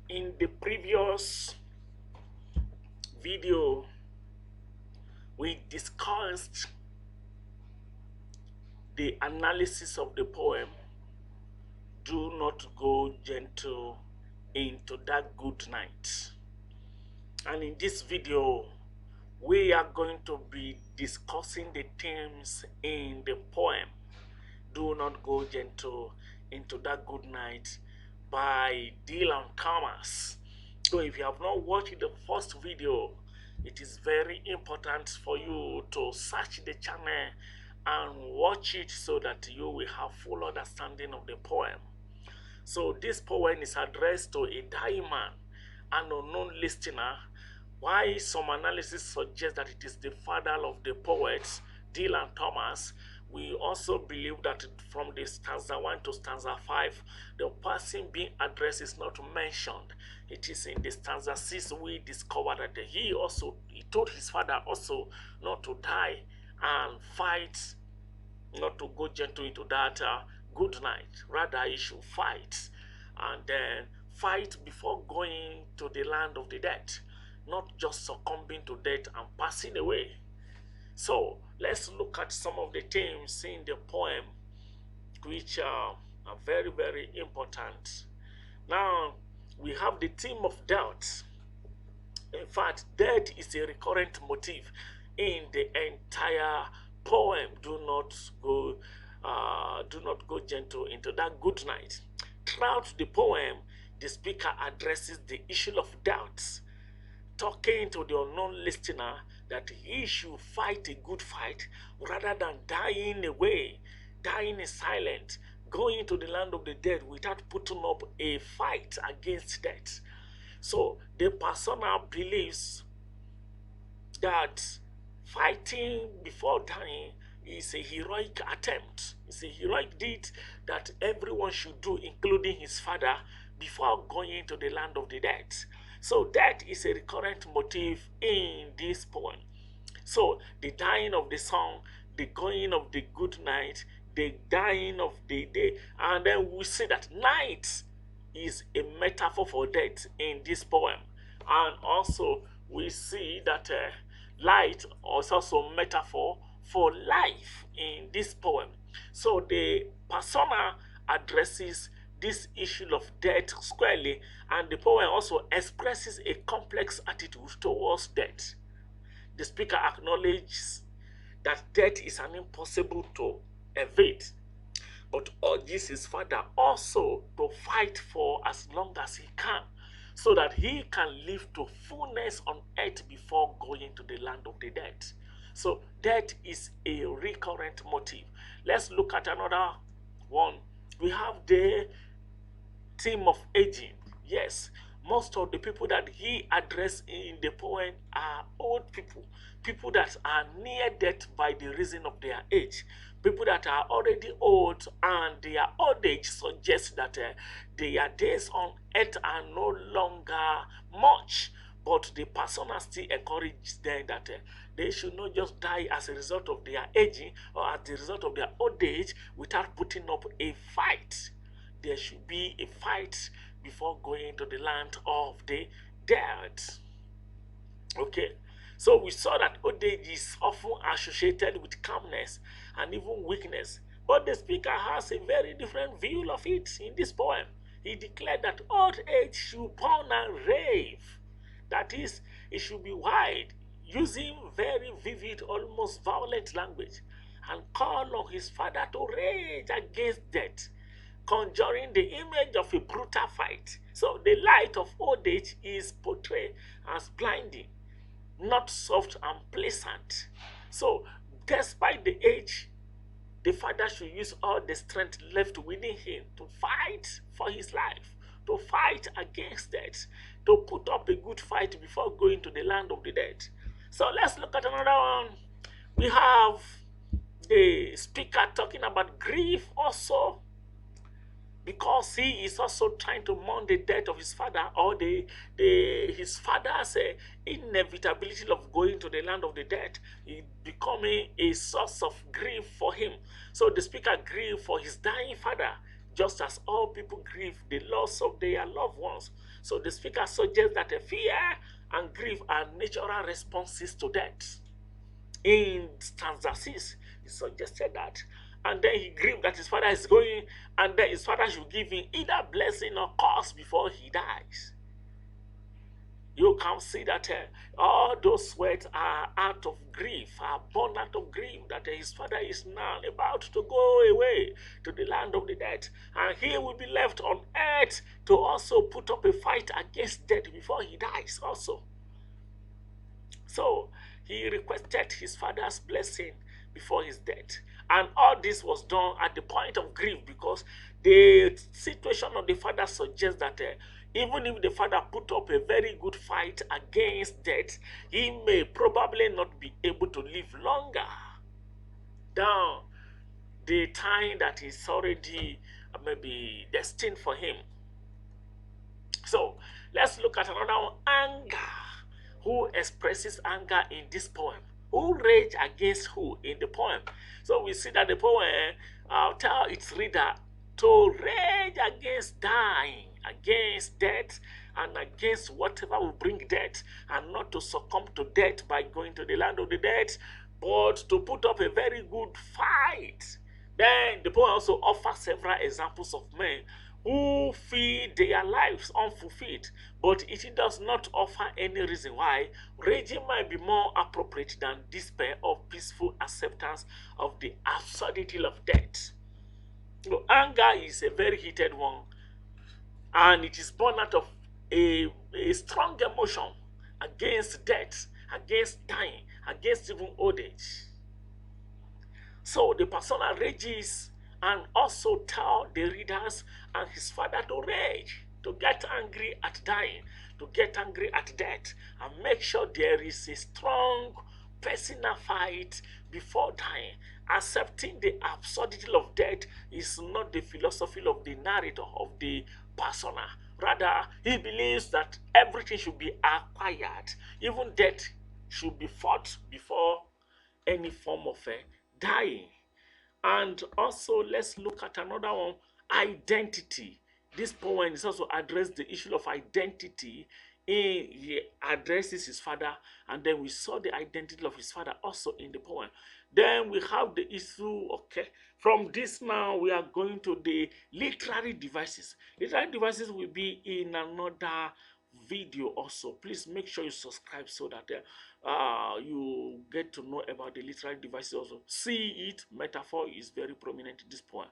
In the previous video, we discussed the analysis of the poem "Do Not Go Gentle Into That Good Night." And in this video, we are going to be discussing the themes in the poem "Do Not Go Gentle Into That Good Night" by Dylan Thomas. So if you have not watched the first video, it is very important for you to search the channel and watch it so that you will have full understanding of the poem. So this poem is addressed to a dying man, an unknown listener, while some analysis suggests that it is the father of the poets, Dylan Thomas. We also believe that from the stanza 1 to stanza 5, the person being addressed is not mentioned. It is in the stanza 6 we discover that he told his father also not to die and fight, not to go gentle into that good night. Rather, he should fight and then fight before going to the land of the dead, not just succumbing to death and passing away. So let's look at some of the themes in the poem which are very, very important. Now, we have the theme of death. In fact, death is a recurrent motif in the entire poem. Do not go gentle into that good night. Throughout the poem, the speaker addresses the issue of death, talking to the unknown listener that he should fight a good fight rather than dying away, dying in silence, going to the land of the dead without putting up a fight against death. So the persona believes that fighting before dying is a heroic attempt. It's a heroic deed that everyone should do, including his father, before going to the land of the dead. So that is a recurrent motif in this poem. So the dying of the sun, the going of the good night, the dying of the day, and then we see that night is a metaphor for death in this poem. And also we see that light is also a metaphor for life in this poem. So the persona addresses this issue of death squarely, and the poem also expresses a complex attitude towards death. The speaker acknowledges that death is an impossible to evade, but urges his father also to fight for as long as he can, so that he can live to fullness on earth before going to the land of the dead. So death is a recurrent motive. Let's look at another one. We have the theme of aging. Yes, most of the people that he addressed in the poem are old people, people that are near death by the reason of their age, people that are already old, and their old age suggests that their days on earth are no longer much. But the persona still encourages them that they should not just die as a result of their aging or as a result of their old age without putting up a fight. There should be a fight before going to the land of the dead. Okay, so we saw that old age is often associated with calmness and even weakness, but the speaker has a very different view of it in this poem. He declared that old age should burn and rave. That is, it should be wild, using very vivid, almost violent language, and call on his father to rage against death, conjuring the image of a brutal fight. So the light of old age is portrayed as blinding, not soft and pleasant. So despite the age, the father should use all the strength left within him to fight for his life, to fight against death, to put up a good fight before going to the land of the dead. So let's look at another one. We have the speaker talking about grief also, because he is also trying to mourn the death of his father, or his father's inevitability of going to the land of the dead, becoming a source of grief for him. So the speaker grieved for his dying father, just as all people grieve the loss of their loved ones. So the speaker suggests that a fear and grief are natural responses to death. In stanza 6, he suggested that. And then he grieved that his father is going, and then his father should give him either blessing or curse before he dies. You can see that all those words are out of grief, are born out of grief that his father is now about to go away to the land of the dead. And he will be left on earth to also put up a fight against death before he dies also. So he requested his father's blessing before his death. And all this was done at the point of grief, because the situation of the father suggests that even if the father put up a very good fight against death, he may probably not be able to live longer down the time that is already maybe destined for him. So let's look at another one, anger. Who expresses anger in this poem? Who rage against who in the poem? So we see that the poem tell its reader to rage against dying, against death, and against whatever will bring death, and not to succumb to death by going to the land of the dead, but to put up a very good fight. Then the poem also offers several examples of men who feel their lives unfulfilled, but it does not offer any reason why raging might be more appropriate than despair or peaceful acceptance of the absurdity of death. So anger is a very heated one, and it is born out of a strong emotion against death, against dying, against even old age. So the persona rages and also tell the readers and his father to rage, to get angry at dying, to get angry at death, and make sure there is a strong personal fight before dying. Accepting the absurdity of death is not the philosophy of the narrator, of the persona. Rather, he believes that everything should be acquired, even death should be fought before any form of dying. And also, let's look at another one, identity. This poem is also addressed the issue of identity. He addresses his father, and then we saw the identity of his father also in the poem. Then we have the issue, okay, from this now we are going to the literary devices. Literary devices will be in another video also. Please make sure you subscribe so that you get to know about the literary devices also. See it, metaphor is very prominent in this poem.